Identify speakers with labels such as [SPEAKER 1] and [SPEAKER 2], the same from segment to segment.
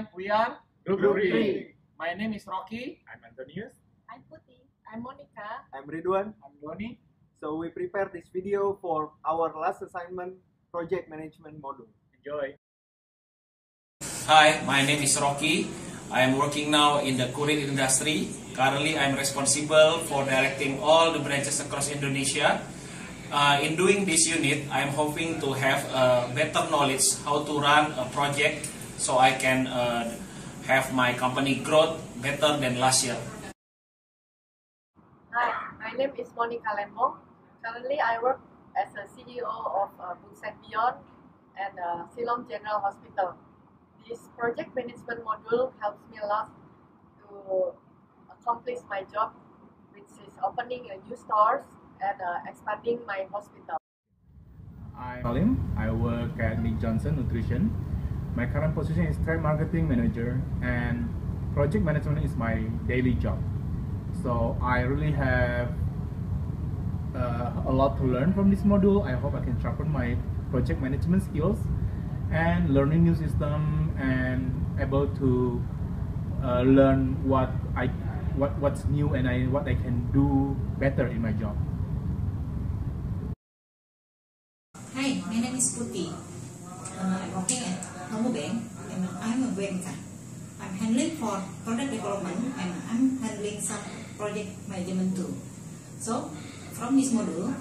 [SPEAKER 1] everyone, we are
[SPEAKER 2] Group 3.
[SPEAKER 1] My name is Rocky.
[SPEAKER 2] I'm Antonius.
[SPEAKER 3] I'm Putih. I'm Monica.
[SPEAKER 4] I'm Ridwan.
[SPEAKER 1] I'm Doni.
[SPEAKER 4] So we prepared this video for our last assignment, project management module.
[SPEAKER 2] Enjoy.
[SPEAKER 5] Hi, my name is Rocky. I am working now in the courier industry. Currently, I am responsible for directing all the branches across Indonesia. In doing this unit, I am hoping to have better knowledge how to run a project so I can have my company growth better than last year.
[SPEAKER 3] Hi, my name is Monica Lembong. Currently, I work as a CEO of Books & Beyond and Siloam General Hospital. This project management module helps me a lot to accomplish my job, which is opening new stores and expanding my hospital.
[SPEAKER 2] I'm Salim. I work at Nick Johnson Nutrition. My current position is trade marketing manager, and project management is my daily job. So I really have a lot to learn from this module. I hope I can sharpen my project management skills and learning new system and able to learn what's new and what I can do better in my job.
[SPEAKER 6] Hi, my name is Putih. I'm working at Nomu Bank and I'm a banker. I'm handling for product development and I'm handling some project management too. So, from this module,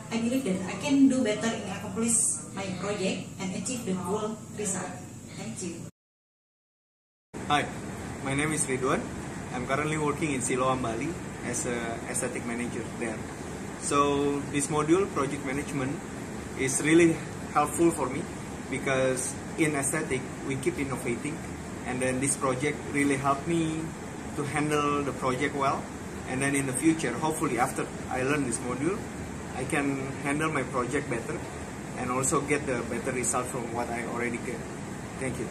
[SPEAKER 6] I believe that I can do better in accomplish my project and achieve the goal result. Thank you.
[SPEAKER 4] Hi, my name is Ridwan. I'm currently working in Siloam, Bali as an aesthetic manager there. So this module, project management, is really helpful for me because in aesthetic, we keep innovating, and then this project really helped me to handle the project well. And then in the future, hopefully after I learn this module, I can handle my project better and also get the better result from what I already get. Thank you.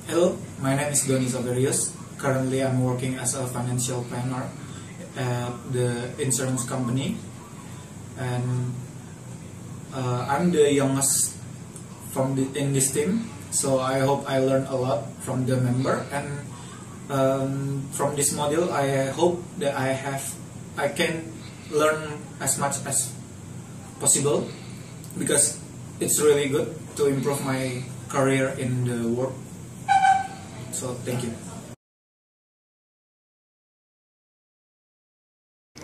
[SPEAKER 7] Hello, my name is Doni Zogarius. Currently, I'm working as a financial planner at the insurance company, and I'm the youngest in this team. So I hope I learn a lot from the member, and from this module, I hope that I can learn as much as possible because it's really good to improve my career in the work. So thank you.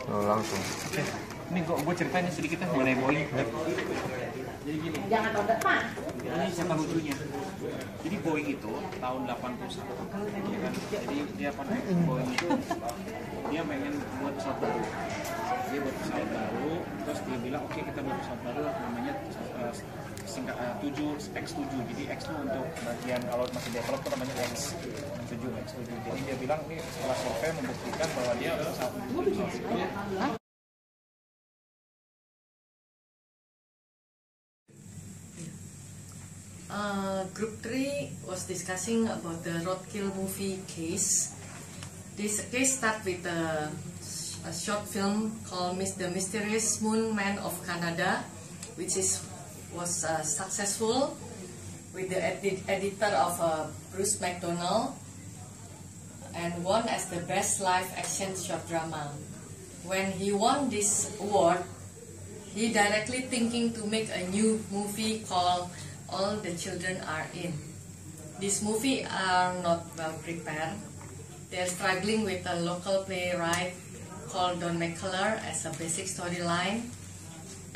[SPEAKER 4] Langsung.
[SPEAKER 1] Oke, ini gue ceritain sedikit mengenai Boeing. Jadi gini.
[SPEAKER 3] Jangan tahun depan.
[SPEAKER 1] Ini siapa lucunya. Jadi Boeing itu tahun 81, ya kan? Jadi dia pada Boeing itu dia pengen buat pesawat baru. Dia buat pesawat baru, terus dia bilang oke, kita buat pesawat baru namanya X7. Jadi X itu untuk bagian kalau masih develop itu namanya X7. Jadi dia bilang ini setelah survei membuktikan bahwa dia pesawat itu.
[SPEAKER 3] Group 3 was discussing about the roadkill movie case. This case starts with a short film called The Mysterious Moon Man of Canada, which was successful with the editor of Bruce McDonald and won as the best live action short drama. When he won this award, he directly thinking to make a new movie called All the Children Are In. These movies are not well prepared. They are struggling with a local playwright called Don McCullough as a basic storyline,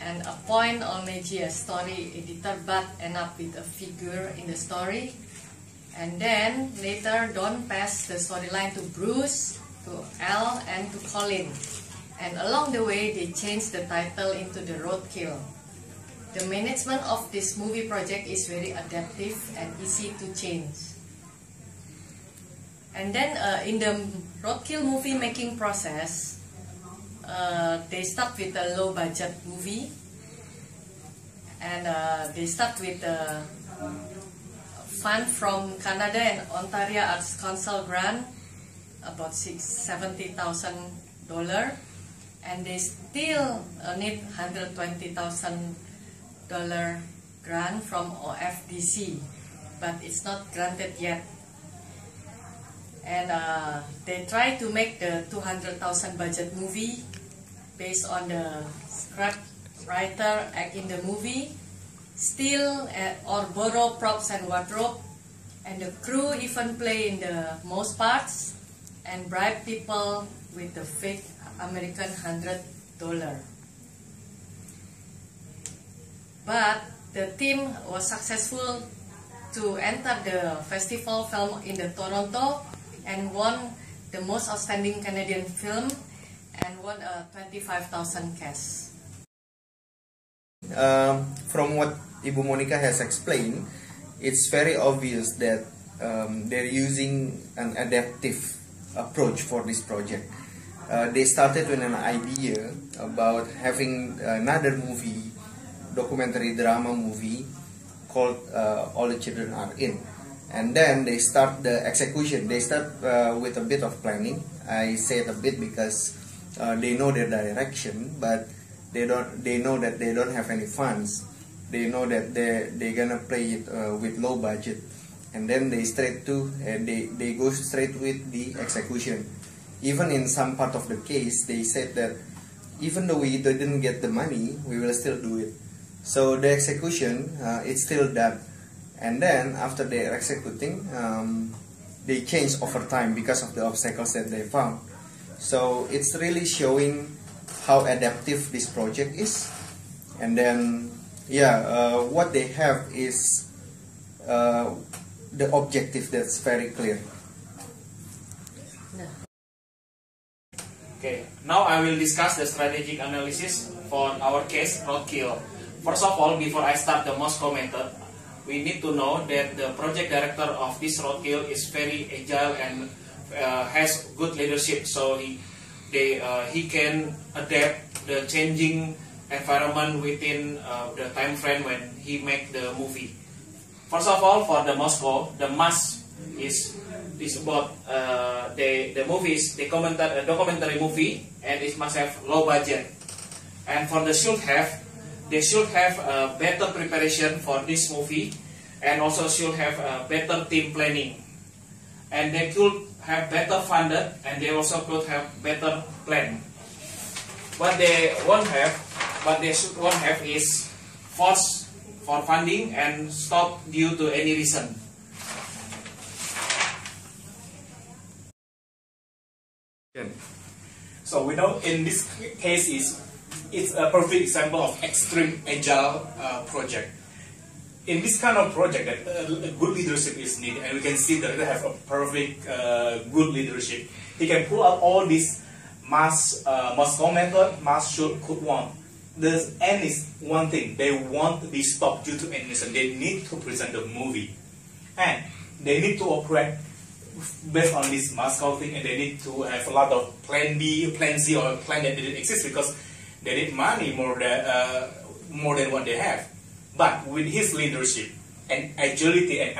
[SPEAKER 3] and appoint Olmeji as story editor, but end up with a figure in the story. And then later Don passed the storyline to Bruce, to Al, and to Colin. And along the way they changed the title into The Roadkill. The management of this movie project is very adaptive and easy to change. And then in the roadkill movie making process, they start with a low budget movie, and they start with a fund from Canada and Ontario Arts Council grant, about $70,000, and they still need $120,000 grant from OFDC, but it's not granted yet. And they try to make the 200,000 budget movie based on the script writer act in the movie, steal or borrow props and wardrobe, and the crew even play in the most parts and bribe people with the fake American $100. But the team was successful to enter the festival film in the Toronto and won the most outstanding Canadian film and won a 25,000 cash.
[SPEAKER 4] From what Ibu Monica has explained, it's very obvious that they're using an adaptive approach for this project. They started with an idea about having another movie, documentary drama movie called All the Children Are In, and then they start the execution. They start with a bit of planning. I say it a bit because they know their direction, but they know that they don't have any funds. They know that they're gonna play it with low budget, and then they go straight with the execution. Even in some part of the case, they said that even though we didn't get the money, we will still do it. So the execution, it's still done, and then after they're executing, they change over time because of the obstacles that they found. So it's really showing how adaptive this project is. And then what they have is the objective that's very clear.
[SPEAKER 5] Okay, now I will discuss the strategic analysis for our case, roadkill. First of all, before I start the Moscow method, we need to know that the project director of this roadkill is very agile and has good leadership, so he can adapt the changing environment within the time frame when he make the movie. First of all, for the Moscow, the must is about the movies, the documentary movie, and it must have low budget. And for the they should have better preparation for this movie, and also should have better team planning. And they could have better funded, and they also could have better plan. What they won't have is force for funding and stop due to any reason. So we know in this case it's a perfect example of extreme agile project. In this kind of project, good leadership is needed, and we can see that they have a perfect good leadership. He can pull out all this Moscow method, must, should, could, want. The end is one thing: they want this stop due to any reason. They need to present the movie, and they need to operate based on this Moscow thing, and they need to have a lot of plan B, plan Z, or plan that didn't exist because they need money more than what they have. But with his leadership and agility and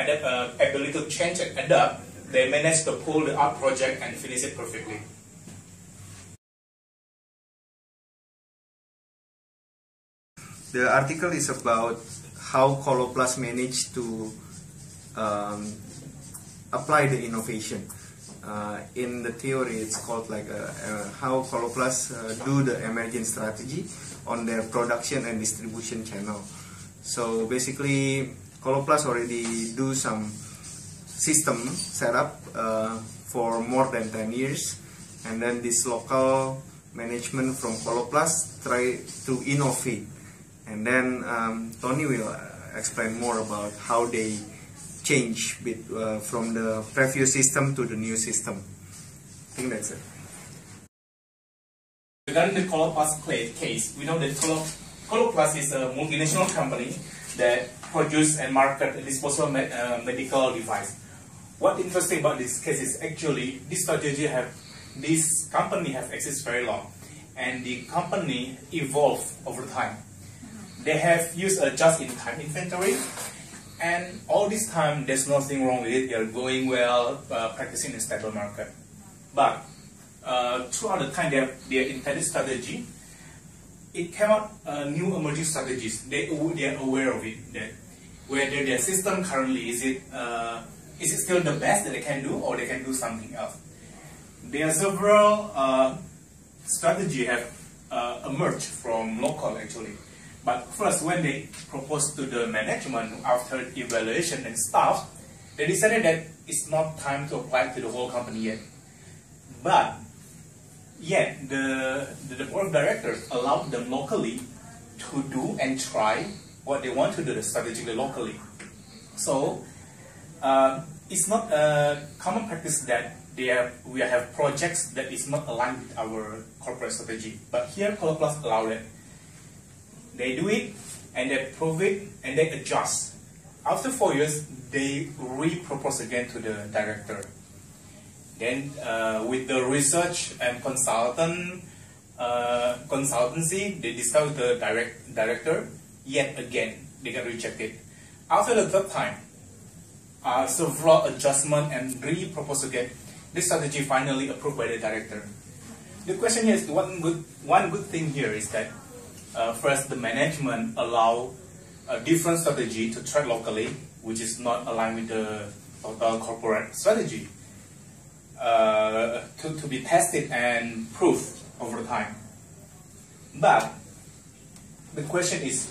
[SPEAKER 5] ability to change and adapt, they managed to pull the art project and finish it perfectly.
[SPEAKER 4] The article is about how Coloplast managed to apply the innovation. In the theory, it's called like how Coloplast do the emergent strategy on their production and distribution channel. So basically, Coloplast already do some system setup for more than 10 years, and then this local management from Coloplast try to innovate, and then Tony will explain more about how they change from the previous system to the new system. I think that's it.
[SPEAKER 5] Regarding the Coloplast case, we know that Coloplast is a multinational company that produce and market a disposable medical device. What's interesting about this case is actually this company have existed very long, and the company evolved over time. They have used a just-in-time inventory, and all this time there's nothing wrong with it. They are going well, practicing a stable market. But throughout the time, their intended strategy,
[SPEAKER 2] it came out new emerging strategies. They are aware of it. That whether their system currently is it still the best that they can do, or they can do something else. There are several strategies have emerged from local actually. But first, when they proposed to the management after evaluation and stuff, they decided that it's not time to apply to the whole company yet. But yet, the board of directors allowed them locally to do and try what they want to do strategically locally. So it's not a common practice that we have projects that is not aligned with our corporate strategy. But here, Coloplast allowed it. They do it, and they prove it, and they adjust. After 4 years, they re-propose again to the director. Then, with the research and consultancy, they discuss with the director. Yet again, they got rejected. After the third time, several adjustment and re-propose again. This strategy finally approved by the director. The question here is one good thing here is that first, the management allow a different strategy to try locally, which is not aligned with the total corporate strategy, to be tested and proved over time. But the question is,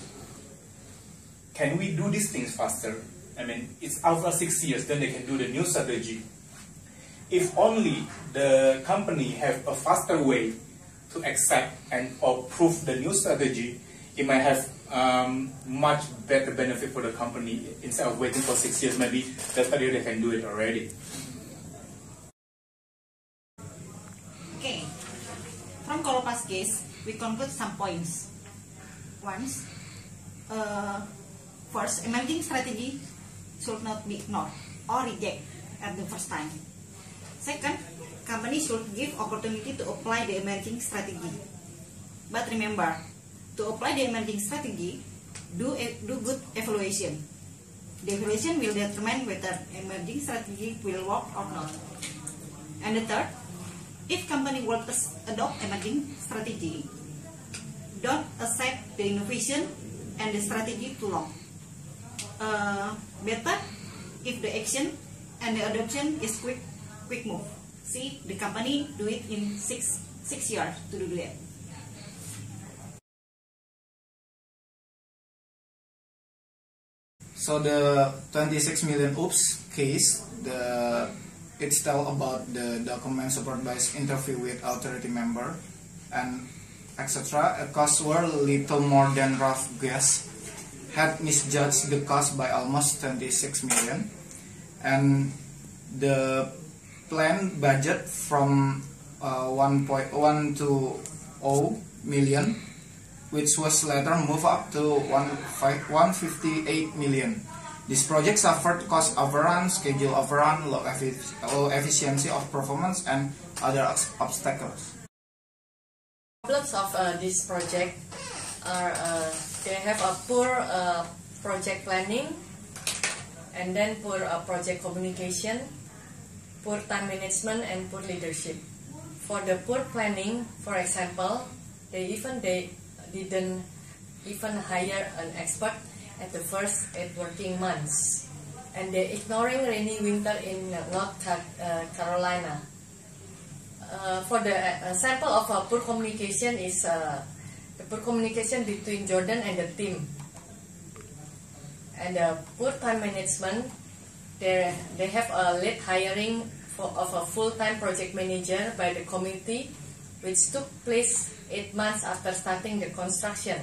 [SPEAKER 2] can we do these things faster? I mean, it's after 6 years, then they can do the new strategy. If only the company have a faster way to accept and approve the new strategy, it might have much better benefit for the company instead of waiting for 6 years. Maybe the third year they can do it already.
[SPEAKER 6] Okay, from Coloplast case, we conclude some points. First, emerging strategy should not be ignored or rejected at the first time. Second, company should give opportunity to apply the emerging strategy. But remember, to apply the emerging strategy, do good evaluation. The evaluation will determine whether emerging strategy will work or not. And the third, if company will adopt emerging strategy, don't accept the innovation and the strategy too long. Better if the action and the adoption is quick move. See, the company do it in six years to do that.
[SPEAKER 7] So the 26 million OOPS case, it's tell about the document supervised interview with authority member and etc. A cost were little more than rough guess, had misjudged the cost by almost 26 million, and the planned budget from 1.120 million, which was later moved up to 158 million. This project suffered cost overrun, schedule overrun, low efficiency of performance, and other obstacles.
[SPEAKER 3] Problems of this project are they have a poor project planning, and then poor project communication, poor time management, and poor leadership. For the poor planning, for example, they didn't even hire an expert at the first 8 working months, and they ignoring rainy winter in North Carolina. For the sample of poor communication is the poor communication between Jordan and the team, and the poor time management. They have a late hiring of a full-time project manager by the committee, which took place 8 months after starting the construction.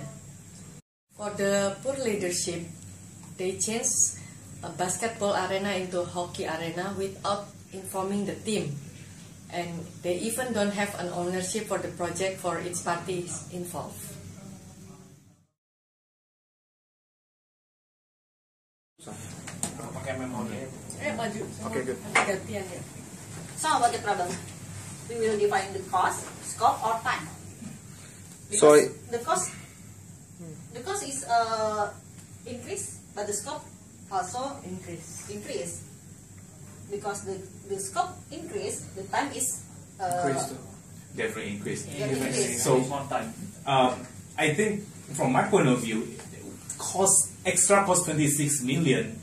[SPEAKER 3] For the poor leadership, they changed a basketball arena into a hockey arena without informing the team, and they even don't have an ownership for the project for its parties involved.
[SPEAKER 4] Okay, good.
[SPEAKER 6] So about the problem, we will define the cost, scope, or time. Because
[SPEAKER 4] So
[SPEAKER 6] the cost is increase, but the scope also increase. Because the scope increase, the time is
[SPEAKER 2] Definitely increased.
[SPEAKER 6] increase.
[SPEAKER 2] So I think from my point of view, extra cost 26 million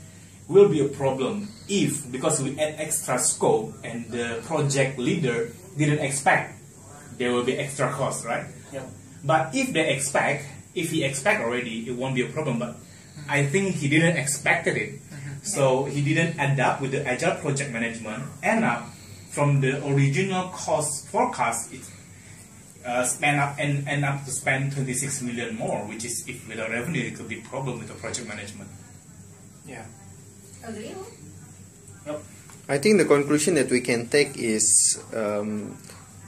[SPEAKER 2] will be a problem if, because we add extra scope and the project leader didn't expect there will be extra cost, right?
[SPEAKER 1] Yep.
[SPEAKER 2] But if he expect already, it won't be a problem. But I think he didn't expect it. So he didn't adapt with the agile project management. End up from the original cost forecast, it end up to spend 26 million more, which is, if without revenue, it could be problem with the project management.
[SPEAKER 1] Yeah.
[SPEAKER 3] Agree?
[SPEAKER 1] Yep.
[SPEAKER 4] I think the conclusion that we can take is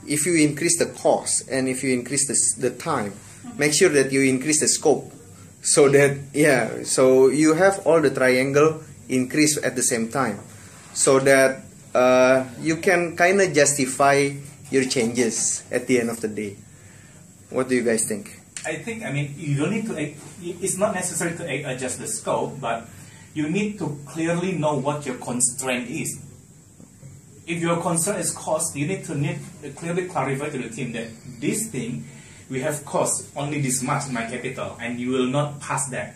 [SPEAKER 4] if you increase the cost and if you increase the time, make sure that you increase the scope, so that so you have all the triangle increase at the same time, so that you can kind of justify your changes at the end of the day. What do you guys think?
[SPEAKER 2] I think, you don't need to, it's not necessary to adjust the scope, but you need to clearly know what your constraint is. If your concern is cost, you need to clearly clarify to the team that this thing, we have cost only this much in my capital, and you will not pass that.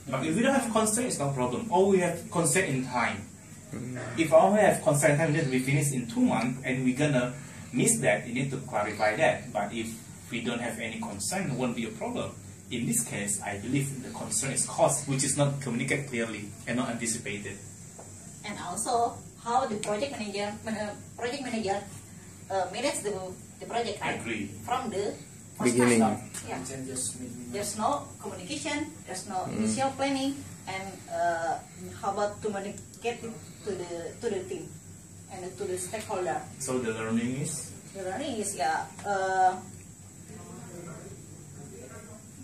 [SPEAKER 2] But if we don't have constraint, it's no problem. Or we have constraint in time. If I only have constraint in time, then we finish in 2 months, and we're gonna miss that, you need to clarify that. But if we don't have any constraint, it won't be a problem. In this case, I believe the constraint is cost, which is not communicated clearly and not anticipated.
[SPEAKER 6] And also how the project manager manage the project,
[SPEAKER 2] I
[SPEAKER 6] right?
[SPEAKER 2] agree.
[SPEAKER 6] From the first
[SPEAKER 4] Beginning.
[SPEAKER 6] time. Yeah. There's no communication, there's no initial planning, and how about to communicate it to the team and to the stakeholder.
[SPEAKER 2] So the learning is?
[SPEAKER 6] The learning is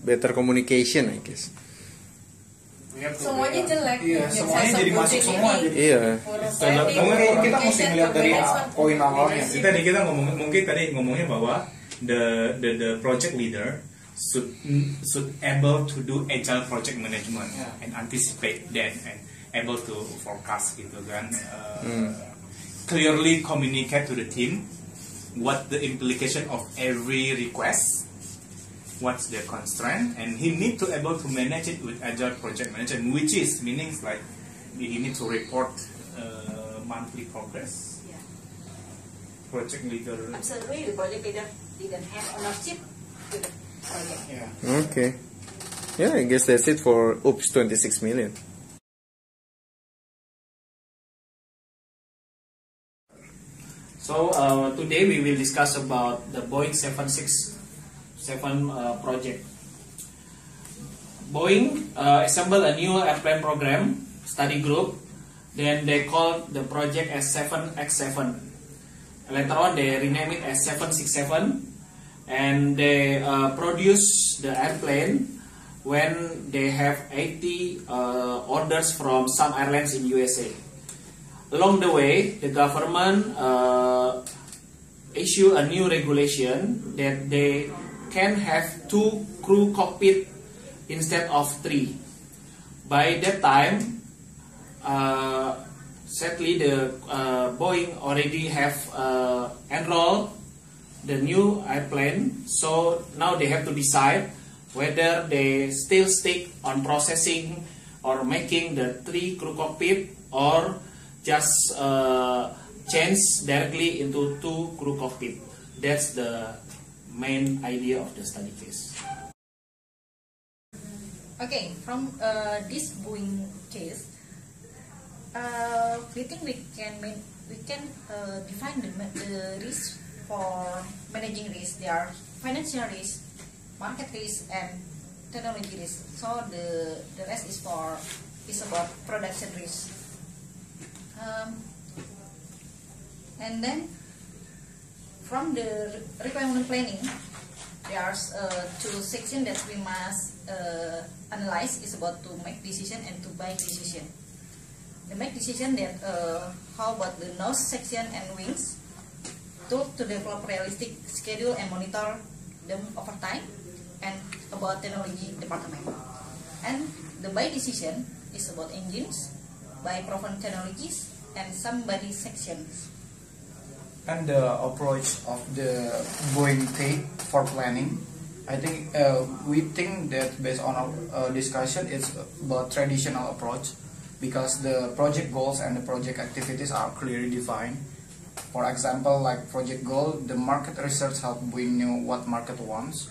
[SPEAKER 4] Better communication, I guess.
[SPEAKER 3] Semuanya jelek.
[SPEAKER 8] Iya,
[SPEAKER 3] Yang
[SPEAKER 8] semuanya
[SPEAKER 3] saya
[SPEAKER 8] jadi
[SPEAKER 3] sebutin
[SPEAKER 8] masuk semua
[SPEAKER 3] ini.
[SPEAKER 8] jadi.
[SPEAKER 4] Iya.
[SPEAKER 8] Mungkin kita mesti melihat dari poin awalnya.
[SPEAKER 2] Jadi tadi kita ngomongnya bahwa the project leader should able to do agile project management and anticipate that and able to forecast gitu kan. Clearly communicate to the team what the implication of every request, what's their constraint, and he need to able to manage it with agile project management, which is meanings like he need to report monthly progress.
[SPEAKER 6] Yeah.
[SPEAKER 2] Project leader.
[SPEAKER 6] Absolutely, the project leader didn't have ownership to the project.
[SPEAKER 2] Yeah.
[SPEAKER 4] Okay. Yeah, I guess that's it for Oops 26 million.
[SPEAKER 5] So today we will discuss about the Boeing 767 project. Boeing assembled a new airplane program study group. Then they called the project as 7X7. Later on they renamed it as 767, and they produce the airplane when they have 80 orders from some airlines in USA. Along the way, the government issue a new regulation that they can have 2 crew cockpit instead of 3. By that time, sadly, the Boeing already have enrolled the new airplane, so now they have to decide whether they still stick on processing or making the 3 crew cockpit, or just change directly into 2 crew cockpit. That's the main idea of the study case.
[SPEAKER 6] Okay, from this Boeing case, we think we can define the risk for managing risk. There are financial risk, market risk, and technology risk. So the rest is about production risk. And then from the requirement planning, there are 2 sections that we must analyze. Is about to make decision and to buy decision. The make decision that how about the nose section and wings, to develop realistic schedule and monitor them over time, and about technology department. And the buy decision is about engines, by proven technologies, and some body sections.
[SPEAKER 8] And the approach of the Boeing take for planning, I think we think that based on our discussion, it's about traditional approach because the project goals and the project activities are clearly defined. For example, like project goal, the market research help we know what market wants,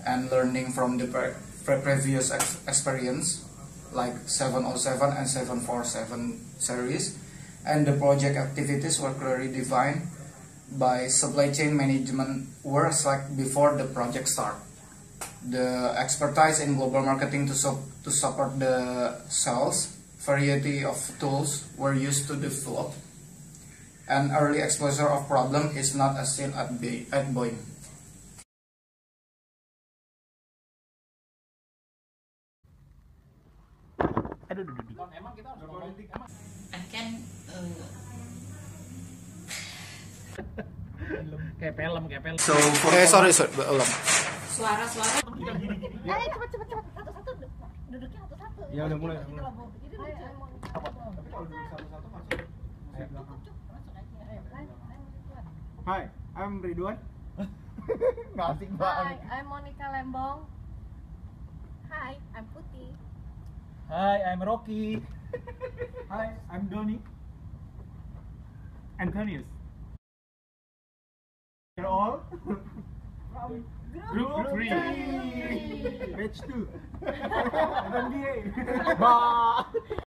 [SPEAKER 8] and learning from the previous experience, like 707 and 747 series, and the project activities were clearly defined by supply chain management works like before the project start. The expertise in global marketing to support the sales, variety of tools were used to develop, and early exposure of problem is not a sin at Boeing.
[SPEAKER 6] I can
[SPEAKER 1] Kayak film.
[SPEAKER 8] So sorry, belum.
[SPEAKER 6] suara-suara.
[SPEAKER 9] Cepet satu-satu duduknya satu-satu.
[SPEAKER 2] Ya udah mulai.
[SPEAKER 9] Jadi
[SPEAKER 2] Hi, I'm Ridwan. Ngasih
[SPEAKER 9] Hi, I'm Monica Lembong. Hi, I'm Putih.
[SPEAKER 2] Hi, I'm Rocky. Hi, I'm Doni. Antonius. You're all from Group 3. Batch 2. MBA.